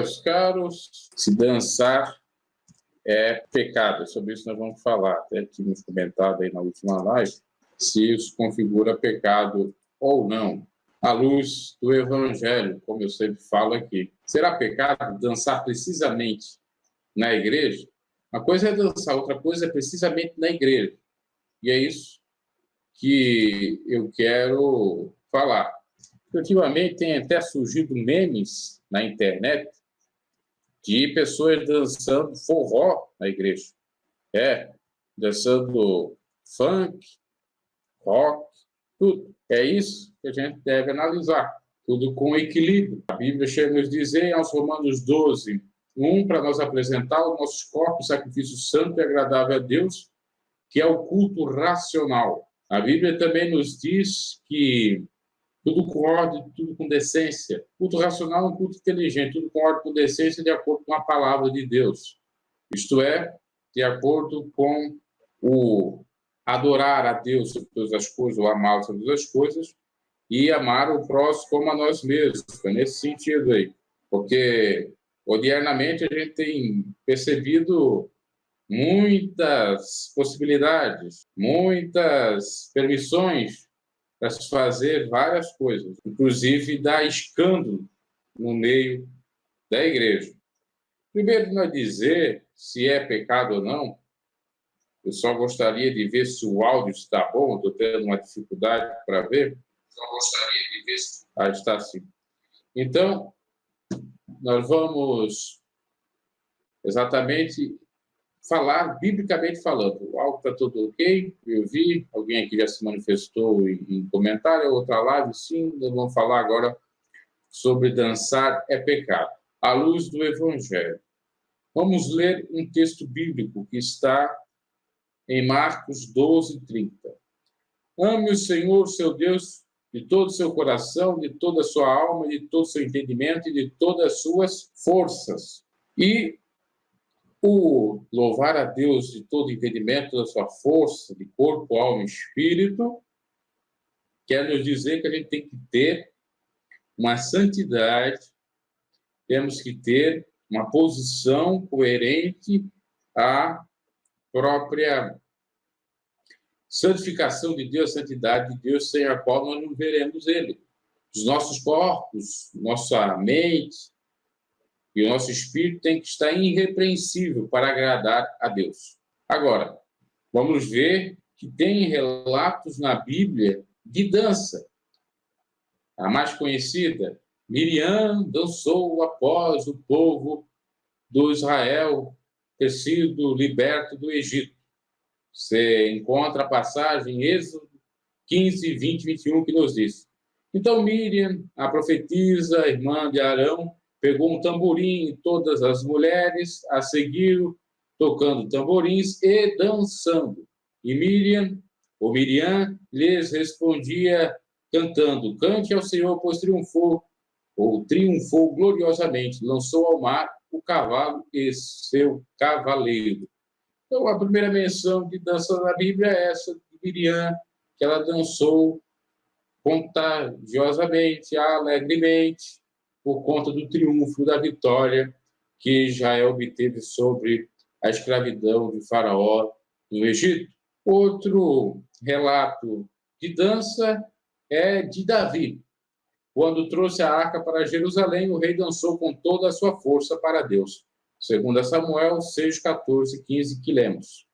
Meus caros, se dançar é pecado. Sobre isso nós vamos falar. Até tínhamos comentado aí na última live se isso configura pecado ou não. À luz do Evangelho, como eu sempre falo aqui. Será pecado dançar precisamente na igreja? Uma coisa é dançar, outra coisa é precisamente na igreja. E é isso que eu quero falar. Ultimamente tem até surgido memes na internet de pessoas dançando forró na igreja. Dançando funk, rock, tudo. É isso que a gente deve analisar, tudo com equilíbrio. A Bíblia chega a nos dizer, aos Romanos 12, 1, para nós apresentar os nossos corpos, sacrifício santo e agradável a Deus, que é o culto racional. A Bíblia também nos diz que tudo com ordem, tudo com decência. Culto racional é um culto inteligente, tudo com ordem, com decência, de acordo com a palavra de Deus. Isto é, de acordo com o adorar a Deus sobre todas as coisas, ou amá-lo sobre todas as coisas, e amar o próximo como a nós mesmos. É nesse sentido aí. Porque, odiernamente, a gente tem percebido muitas possibilidades, muitas permissões para se fazer várias coisas, inclusive dar escândalo no meio da igreja. Primeiro, nós dizer se é pecado ou não, eu só gostaria de ver se o áudio está bom, estou tendo uma dificuldade para ver. Só gostaria de ver se... está sim. Então, nós vamos exatamente falar, biblicamente falando. O áudio está tudo ok, eu vi, alguém aqui já se manifestou em comentário, outra live, sim, nós vamos falar agora sobre dançar é pecado, à luz do Evangelho. Vamos ler um texto bíblico que está em Marcos 12, 30. Ame o Senhor, seu Deus, de todo o seu coração, de toda a sua alma, de todo o seu entendimento e de todas as suas forças. E o louvar a Deus de todo o entendimento da sua força, de corpo, alma e espírito, quer nos dizer que a gente tem que ter uma santidade, temos que ter uma posição coerente à própria santificação de Deus, santidade de Deus, sem a qual nós não veremos Ele. Os nossos corpos, nossa mente e o nosso espírito tem que estar irrepreensível para agradar a Deus. Agora, vamos ver que tem relatos na Bíblia de dança. A mais conhecida, Miriam dançou após o povo do Israel ter sido liberto do Egito. Você encontra a passagem em Êxodo 15, 20, 21, que nos diz. Então Miriam, a profetisa, a irmã de Arão, pegou um tamborim e todas as mulheres a seguiram, tocando tamborins e dançando. E Miriam lhes respondia cantando, cante ao Senhor, pois triunfou gloriosamente, lançou ao mar o cavalo e seu cavaleiro. Então, a primeira menção de dança na Bíblia é essa de Miriam, que ela dançou contagiosamente, alegremente, por conta do triunfo, da vitória que Israel obteve sobre a escravidão de Faraó no Egito. Outro relato de dança é de Davi. Quando trouxe a arca para Jerusalém, o rei dançou com toda a sua força para Deus. Segundo Samuel 6, 14, 15, que lemos.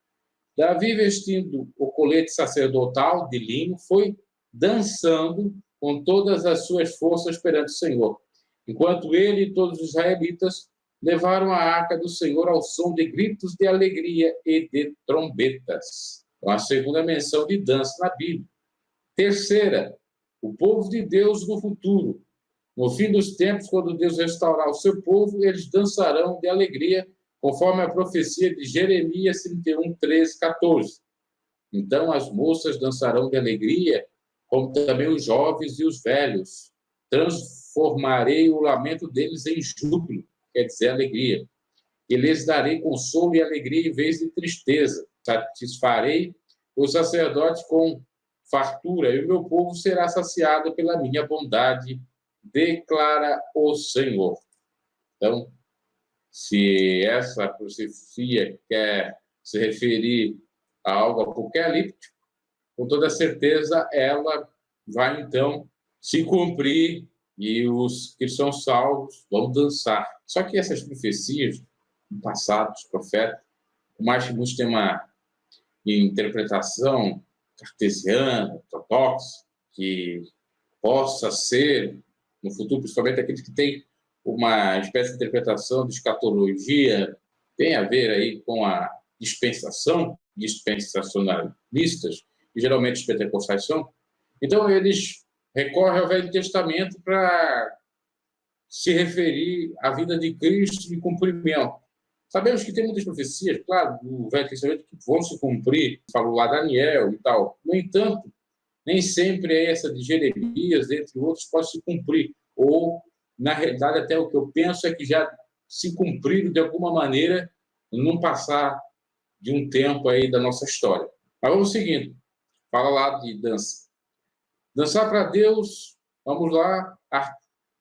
Davi, vestindo o colete sacerdotal de linho, foi dançando com todas as suas forças perante o Senhor, enquanto ele e todos os israelitas levaram a arca do Senhor ao som de gritos de alegria e de trombetas. Então, a segunda menção de dança na Bíblia. Terceira, o povo de Deus no futuro. No fim dos tempos, quando Deus restaurar o seu povo, eles dançarão de alegria, conforme a profecia de Jeremias 31, 13, 14. Então as moças dançarão de alegria, como também os jovens e os velhos. Transformarei o lamento deles em júbilo, quer dizer, alegria. E lhes darei consolo e alegria em vez de tristeza. Satisfarei os sacerdotes com fartura, e o meu povo será saciado pela minha bondade, declara o Senhor. Então, Se essa profecia quer se referir a algo apocalíptico, com toda certeza ela vai, então, se cumprir e os que são salvos vão dançar. Só que essas profecias, no passado, os profetas, por mais que muitos tenham uma interpretação cartesiana, ortodoxa, que possa ser, no futuro, principalmente aqueles que têm uma espécie de interpretação de escatologia, tem a ver aí com a dispensação, dispensacionalistas, que geralmente os pentecostais são. Então, eles recorrem ao Velho Testamento para se referir à vida de Cristo em cumprimento. Sabemos que tem muitas profecias, claro, do Velho Testamento que vão se cumprir, falou lá Daniel e tal. No entanto, nem sempre essa de Jeremias, entre outros, pode se cumprir. Ou, na realidade, até o que eu penso é que já se cumpriram de alguma maneira num passar de um tempo aí da nossa história. Mas vamos seguindo. Fala lá de dança. Dançar para Deus, vamos lá,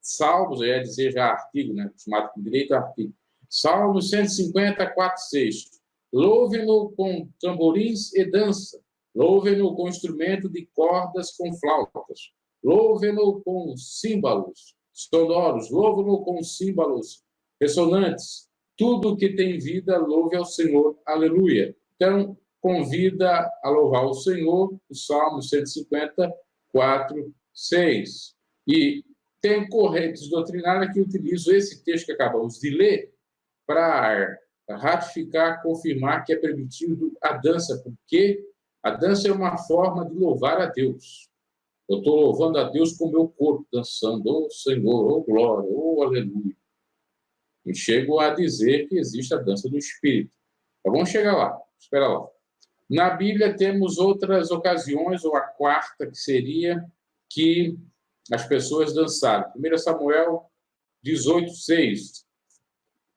Salmos, eu ia dizer já artigo, né? Chamado com direito a artigo. Salmos 150, 4, 6. Louve-no com tamborins e dança. Louve-no com instrumento de cordas com flautas. Louve-no com símbolos sonoros. Louve-no com símbolos ressonantes. Tudo que tem vida, louve ao Senhor. Aleluia. Então, convida a louvar o Senhor, o Salmo 150, 4, 6. E tem correntes doutrinárias que utilizam esse texto que acabamos de ler para ratificar, confirmar que é permitido a dança, porque a dança é uma forma de louvar a Deus. Eu estou louvando a Deus com o meu corpo, dançando, oh Senhor, oh glória, oh aleluia. E chego a dizer que existe a dança do Espírito. Então vamos chegar lá, espera lá. Na Bíblia temos outras ocasiões, ou a quarta, que seria que as pessoas dançaram. 1 Samuel 18, 6,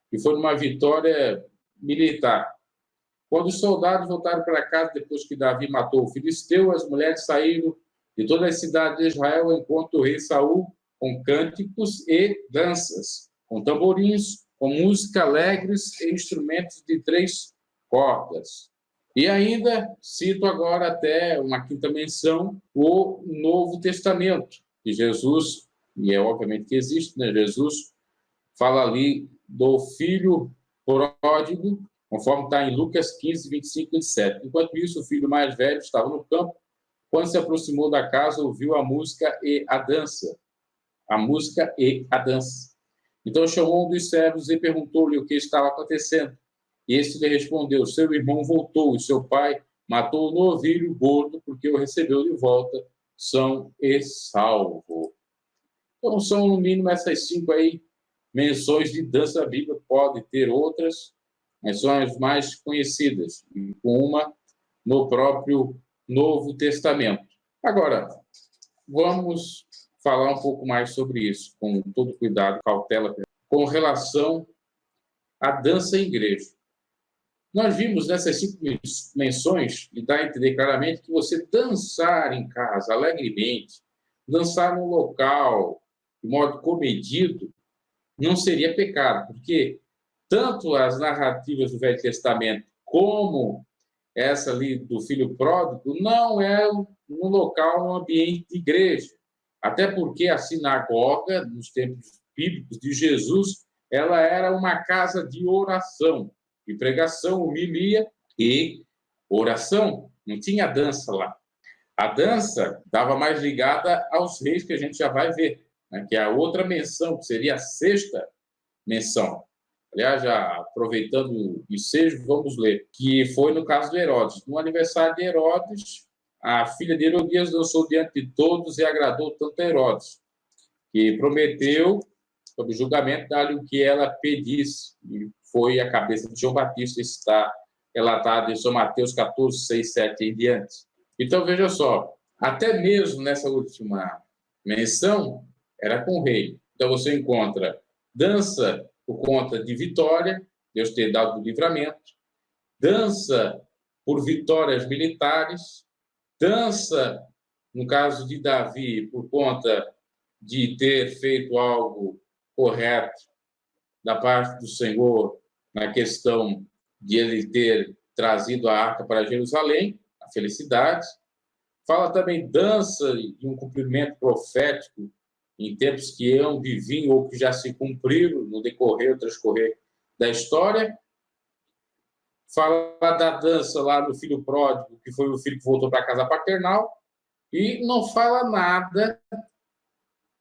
que foi numa vitória militar. Quando os soldados voltaram para casa depois que Davi matou o filisteu, as mulheres saíram de toda a cidade de Israel ao encontro do rei Saul com cânticos e danças, com tamborins, com música alegres e instrumentos de 3 cordas. E ainda cito agora até uma quinta menção, o Novo Testamento, que Jesus, e é obviamente que existe, né? Jesus fala ali do filho pródigo, conforme está em Lucas 15, 25 e 27. Enquanto isso, o filho mais velho estava no campo. Quando se aproximou da casa, ouviu a música e a dança. A música e a dança. Então chamou um dos servos e perguntou-lhe o que estava acontecendo. E este lhe respondeu: seu irmão voltou e seu pai matou o novilho gordo porque o recebeu de volta são e salvo. Então são no mínimo essas 5 aí menções de dança da Bíblia. Pode ter outras, mas são as mais conhecidas, e com uma no próprio Novo Testamento. Agora, vamos falar um pouco mais sobre isso, com todo cuidado, cautela, com relação à dança em igreja. Nós vimos nessas 5 menções, e dá a entender claramente que você dançar em casa alegremente, dançar num local de modo comedido, não seria pecado, porque tanto as narrativas do Velho Testamento como essa ali do filho pródigo não é no local, no ambiente de igreja. Até porque a sinagoga, nos tempos bíblicos de Jesus, ela era uma casa de oração, de pregação, homilia e oração. Não tinha dança lá. A dança estava mais ligada aos reis, que a gente já vai ver, né? Que é a outra menção, que seria a 6ª menção. Aliás, já aproveitando o ensejo, vamos ler, que foi no caso de Herodes. No aniversário de Herodes, a filha de Herodias dançou diante de todos e agradou tanto a Herodes, que prometeu, sob julgamento, dar-lhe o que ela pedisse. E foi a cabeça de João Batista, está relatado em São Mateus 14, 6, 7 e em diante. Então, veja só, até mesmo nessa última menção, era com o rei. Então, você encontra dança por conta de vitória, Deus ter dado o livramento, dança por vitórias militares, dança, no caso de Davi, por conta de ter feito algo correto da parte do Senhor na questão de ele ter trazido a arca para Jerusalém, a felicidade. Fala também dança de um cumprimento profético em tempos que hão de vir ou que já se cumpriram no decorrer ou transcorrer da história. Fala da dança lá no filho pródigo, que foi o filho que voltou para a casa paternal, e não fala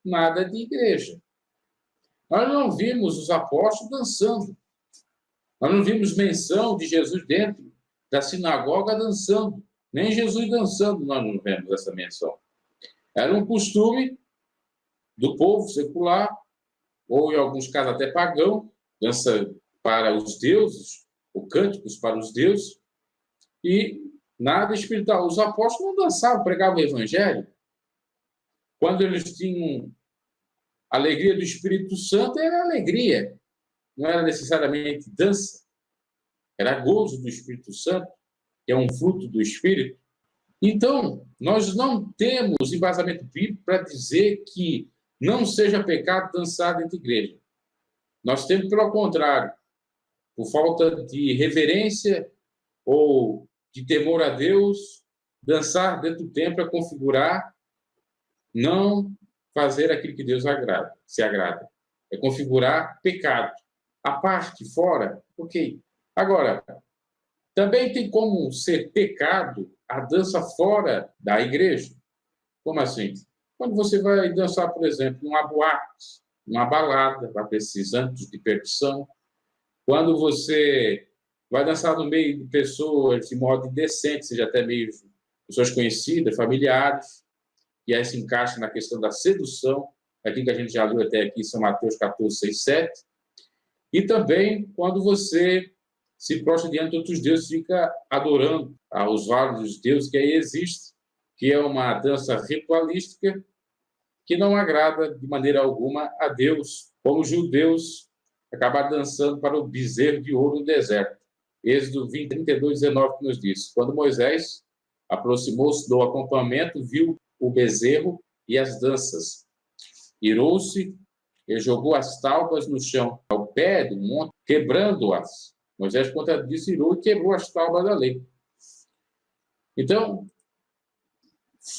nada de igreja. Nós não vimos os apóstolos dançando. Nós não vimos menção de Jesus dentro da sinagoga dançando. Nem Jesus dançando nós não vemos essa menção. Era um costume do povo secular, ou em alguns casos até pagão, dança para os deuses, ou cânticos para os deuses, e nada espiritual. Os apóstolos não dançavam, pregavam o evangelho. Quando eles tinham alegria do Espírito Santo, era alegria. Não era necessariamente dança. Era gozo do Espírito Santo, que é um fruto do Espírito. Então, nós não temos embasamento bíblico para dizer que não seja pecado dançar dentro da igreja. Nós temos, pelo contrário, por falta de reverência ou de temor a Deus, dançar dentro do templo é configurar, não fazer aquilo que Deus se agrada. É configurar pecado. A parte fora, ok. Agora, também tem como ser pecado a dança fora da igreja. Como assim? Quando você vai dançar, por exemplo, numa boate, numa balada, vai ter esses antros de percussão. Quando você vai dançar no meio de pessoas de modo indecente, seja até mesmo pessoas conhecidas, familiares, e aí se encaixa na questão da sedução, aquilo que a gente já leu até aqui, São Mateus 14, 6, 7. E também quando você se prostra diante de outros deuses, fica adorando aos vários deuses que aí existem, que é uma dança ritualística que não agrada de maneira alguma a Deus, como os judeus acabaram dançando para o bezerro de ouro no deserto. Êxodo 20, 32, 19, que nos diz: quando Moisés aproximou-se do acampamento, viu o bezerro e as danças. Irou-se e jogou as tábuas no chão, ao pé do monte, quebrando-as. Moisés, contra disso, irou e quebrou as tábuas da lei. Então,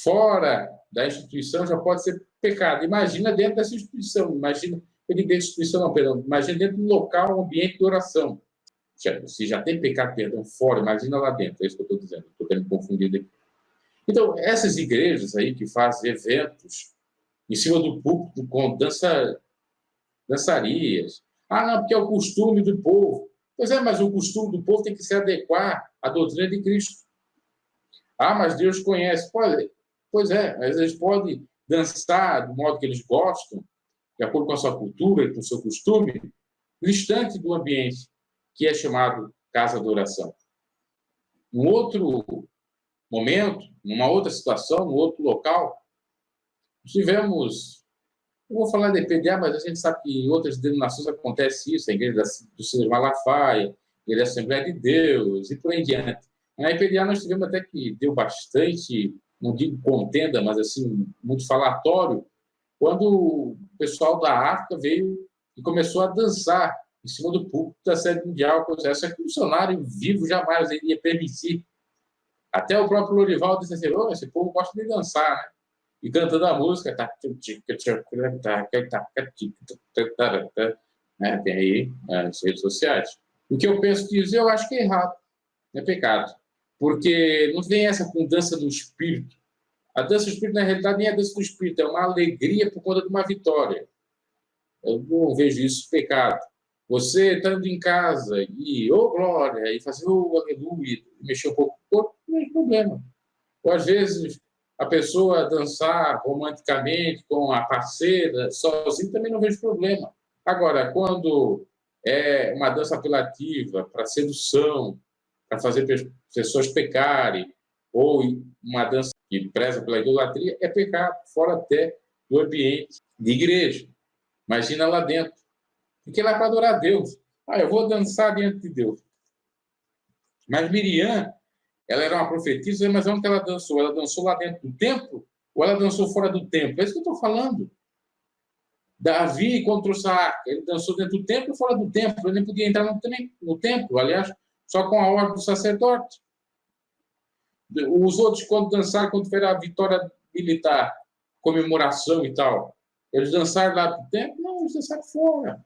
fora da instituição já pode ser pecado. Imagina dentro dessa instituição. Imagina, eu digo dentro da instituição, não, perdão. Imagina dentro do local, ambiente de oração. Se já tem pecado, perdão, fora, imagina lá dentro. É isso que eu estou dizendo. Estou tendo confundido aqui. Então, essas igrejas aí que fazem eventos em cima do púlpito com dançarias. Ah, não, porque é o costume do povo. Pois é, mas o costume do povo tem que se adequar à doutrina de Cristo. Ah, mas Deus conhece. Pois é, mas eles podem dançar do modo que eles gostam, de acordo com a sua cultura e com o seu costume, distante do ambiente que é chamado casa de oração. Num outro momento, numa outra situação, num outro local, tivemos, eu vou falar de EPDA, mas a gente sabe que em outras denominações acontece isso, a igreja do Silas Malafaia, a igreja da Assembleia de Deus, e por aí em diante. Na EPDA nós tivemos até que deu bastante, não digo contenda, mas assim, muito falatório, quando o pessoal da África veio e começou a dançar em cima do púlpito da sede mundial, coisa essa que o missionário vivo jamais iria permitir. Até o próprio Lorival disse assim: oh, esse povo gosta de dançar, né? E cantando a música, né? Tem aí as redes sociais. O que eu penso dizer, eu acho que é errado, é pecado, porque não tem essa com dança do espírito. A dança do espírito, na realidade, nem é dança do espírito, é uma alegria por conta de uma vitória. Eu não vejo isso pecado. Você estando em casa e, oh, glória, e fazer, oh, aleluia, mexer um pouco o corpo, não tem problema. Ou, às vezes, a pessoa dançar romanticamente com a parceira, sozinho, também não vejo problema. Agora, quando é uma dança apelativa para sedução, para fazer pessoas pecarem, ou uma dança que preza pela idolatria, é pecado, fora até do ambiente de igreja. Imagina lá dentro. Porque lá é para adorar a Deus. Ah, eu vou dançar diante de Deus. Mas Miriam, ela era uma profetisa, mas onde ela dançou? Ela dançou lá dentro do templo ou ela dançou fora do templo? É isso que eu estou falando. Davi, quando trouxe a arca, ele dançou dentro do templo ou fora do templo? Ele nem podia entrar no templo, aliás, só com a ordem do sacerdote. Os outros, quando dançaram, quando tiveram a vitória militar, comemoração e tal, eles dançaram lá do templo? Não, eles dançaram fora.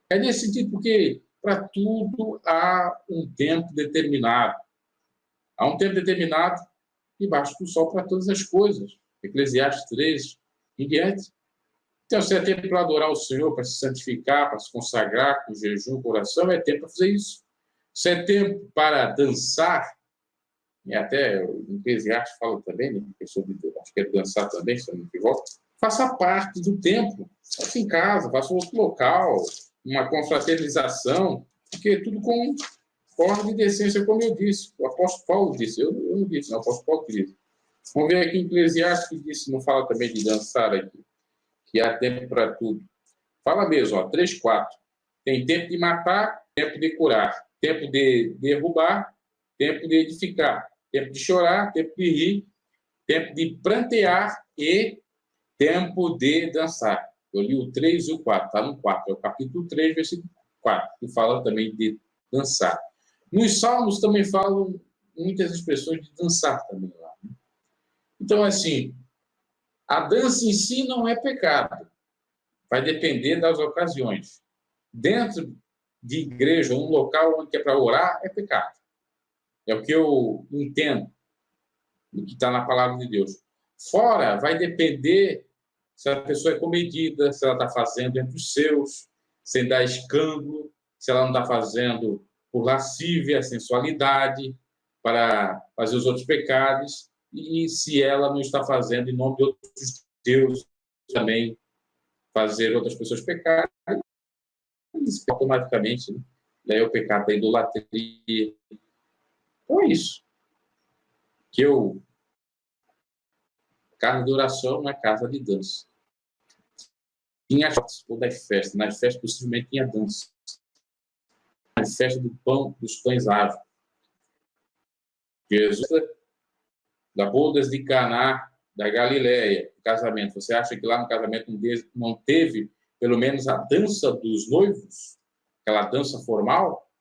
É nesse sentido, porque para tudo há um tempo determinado. Há um tempo determinado debaixo do sol para todas as coisas. Eclesiastes 3 em diante. Então, se é tempo para adorar o Senhor, para se santificar, para se consagrar com jejum, coração, é tempo para fazer isso. Se é tempo para dançar, e até o Eclesiastes fala também, né, acho que é dançar também, se eu não me equivoco, faça parte do tempo. Faça em casa, faça em outro local, uma confraternização, porque tudo com ordem e decência, como eu disse. O apóstolo Paulo disse, eu não disse, não, o apóstolo Paulo disse. Vamos ver aqui em Eclesiastes que disse, não fala também de dançar aqui, que há tempo para tudo. Fala mesmo, 3:4. Tem tempo de matar, tempo de curar, tempo de derrubar, tempo de edificar, tempo de chorar, tempo de rir, tempo de prantear e tempo de dançar. Eu li o 3 e o 4, está no 4, é o capítulo 3, versículo 4, que fala também de dançar. Nos Salmos também falam muitas expressões de dançar também lá. Né? Então, assim, a dança em si não é pecado. Vai depender das ocasiões. Dentro de igreja, um local onde é para orar, é pecado. É o que eu entendo do que está na palavra de Deus. Fora, vai depender se a pessoa é comedida, se ela está fazendo entre os seus, sem dar escândalo, se ela não está fazendo por lascívia, sensualidade, para fazer os outros pecados, e se ela não está fazendo em nome de outros deuses também, fazer outras pessoas pecarem, isso automaticamente, né? Daí é o pecado da idolatria. Então é isso. Casa de oração não é casa de dança. Tinha ou das festas. Nas festas, possivelmente, tinha dança. Na festa dos pães árvores. Jesus, da bodas de Caná, da Galileia, o casamento. Você acha que lá no casamento não teve, pelo menos, a dança dos noivos? Aquela dança formal,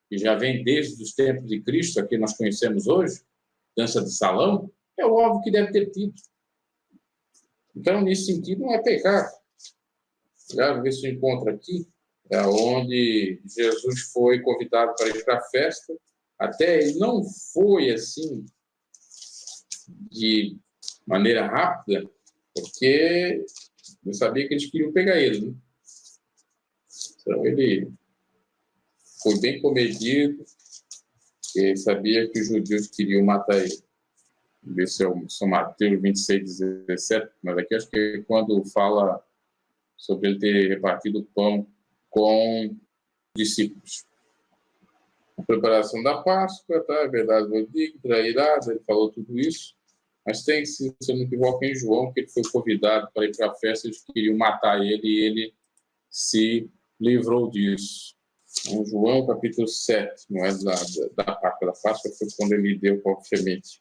que já vem desde os tempos de Cristo, a que nós conhecemos hoje, dança de salão, é óbvio que deve ter tido. Então, nesse sentido, não é pecado. Vamos ver se eu encontro aqui, é onde Jesus foi convidado para ir para a festa. Até ele não foi assim, de maneira rápida, porque eu sabia que eles queriam pegar ele. Né? Então, ele foi bem comedido, ele sabia que os judeus queriam matar ele. Vamos ver se é São Mateus 26, 17, mas aqui acho que é quando fala sobre ele ter repartido o pão com discípulos. A preparação da Páscoa, tá? Verdade, eu digo, trairás, ele falou tudo isso. Mas tem, se eu não me equivoco, em João, que ele foi convidado para ir para a festa, eles queriam matar ele e ele se livrou disso. Em João, capítulo 7, não é da Páscoa. Da Páscoa foi quando ele deu, obviamente,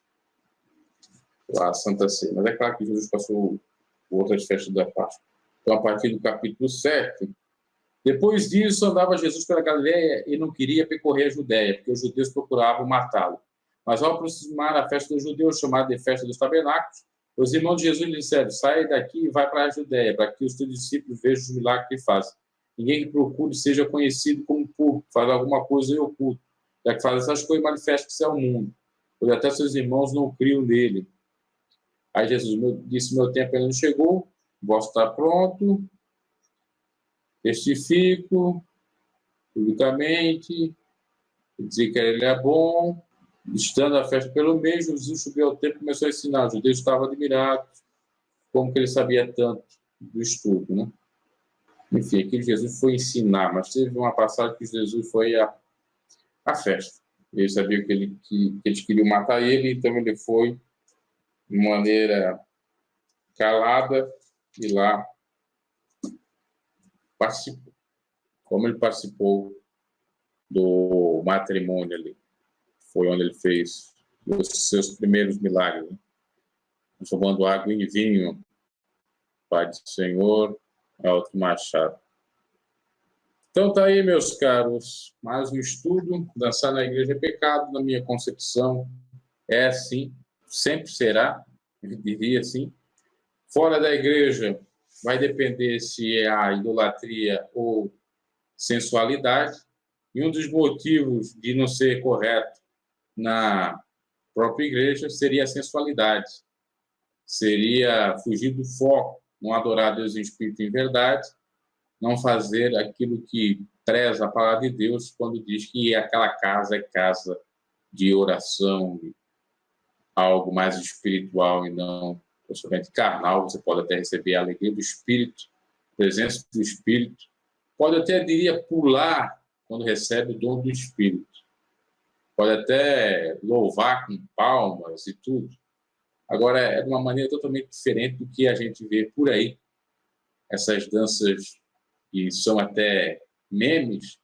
a Santa Ceia. Mas é claro que Jesus passou outras festas da Páscoa. Então, a partir do capítulo 7, depois disso, andava Jesus pela Galileia e não queria percorrer a Judéia, porque os judeus procuravam matá-lo. Mas, ao aproximar a festa dos judeus, chamada de Festa dos Tabernáculos, os irmãos de Jesus lhe disseram: sai daqui e vai para a Judéia, para que os teus discípulos vejam os milagres que fazem. Ninguém que procure seja conhecido como público, faz alguma coisa em oculto. Já que faz essas coisas, manifesta-se ao mundo, pois até seus irmãos não criam nele. Aí Jesus disse: meu tempo ainda não chegou, vosso está pronto, testifico publicamente, dizer que ele é bom. Estando a festa pelo mês, Jesus subiu ao templo e começou a ensinar. Os judeus estavam admirados, como que ele sabia tanto do estudo, né? Enfim, aqui Jesus foi ensinar, mas teve uma passagem que Jesus foi à festa. Ele sabia que eles queriam matar ele, então ele foi de maneira calada e lá participou. Como ele participou do matrimônio ali, foi onde ele fez os seus primeiros milagres, né? Transformando água em vinho. Pai do Senhor, Alto Machado. Então tá aí, meus caros, mais um estudo. Dançar na igreja é pecado, na minha concepção é assim, sempre será, eu diria assim. Fora da igreja vai depender se é a idolatria ou sensualidade, e um dos motivos de não ser correto na própria igreja seria a sensualidade, seria fugir do foco, não adorar Deus em espírito e em verdade, não fazer aquilo que preza a palavra de Deus quando diz que aquela casa é casa de oração, algo mais espiritual e não somente carnal. Você pode até receber a alegria do Espírito, a presença do Espírito, pode até, diria, pular quando recebe o dom do Espírito, pode até louvar com palmas e tudo. Agora, é de uma maneira totalmente diferente do que a gente vê por aí, essas danças que são até memes,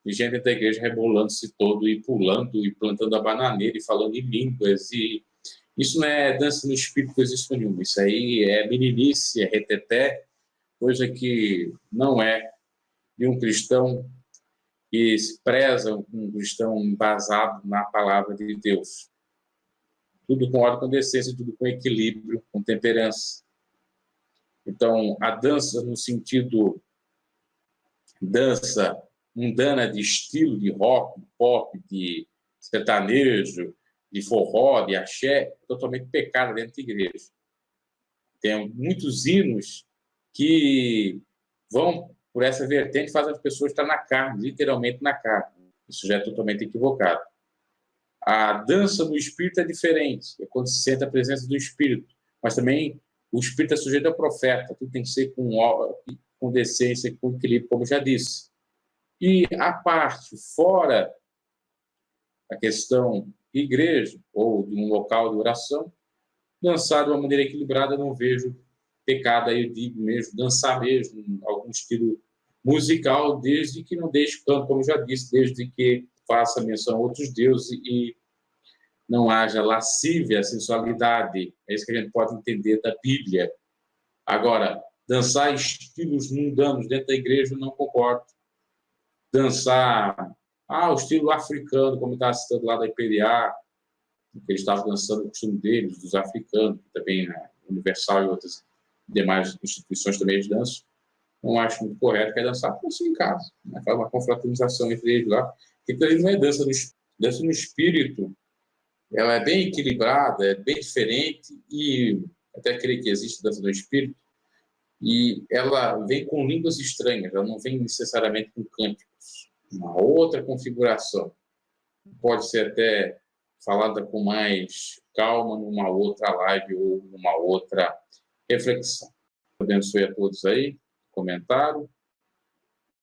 de gente da igreja rebolando-se todo e pulando e plantando a bananeira e falando em línguas. E isso não é dança no espírito, coisa nenhuma. Isso aí é meninice, é reteté, coisa que não é de um cristão que se preza, um cristão embasado na palavra de Deus. Tudo com ordem, com decência, tudo com equilíbrio, com temperança. Então, a dança no sentido dança mundana de estilo, de rock, de pop, de sertanejo, de forró, de axé, totalmente pecado dentro da igreja. Tem muitos hinos que vão por essa vertente, fazem as pessoas estar na carne, literalmente na carne. Isso já é totalmente equivocado. A dança do espírito é diferente, é quando se sente a presença do espírito, mas também o espírito é sujeito ao profeta, tudo tem que ser com decência, com equilíbrio, como já disse. E a parte fora a questão de igreja ou de um local de oração, dançar de uma maneira equilibrada, não vejo pecado. Aí eu digo mesmo, dançar mesmo, algum estilo musical, desde que não deixe canto, como já disse, desde que faça menção a outros deuses e não haja lascívia, sensualidade. É isso que a gente pode entender da Bíblia. Agora, dançar estilos mundanos dentro da igreja, não concordo. Dançar o estilo africano, como está citando lá da IPDA, que eles estavam dançando o costume deles, dos africanos, que também a Universal e outras demais instituições também eles dançam. Não acho muito correto, que é dançar por si em casa, né? Faz uma confraternização entre eles lá, porque ele não é dança no espírito, ela é bem equilibrada, é bem diferente, e até creio que existe dança no espírito, e ela vem com línguas estranhas, ela não vem necessariamente com cânticos, uma outra configuração. Pode ser até falada com mais calma numa outra live ou numa outra reflexão. Abençoe a todos aí, comentaram,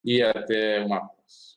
e até uma próxima.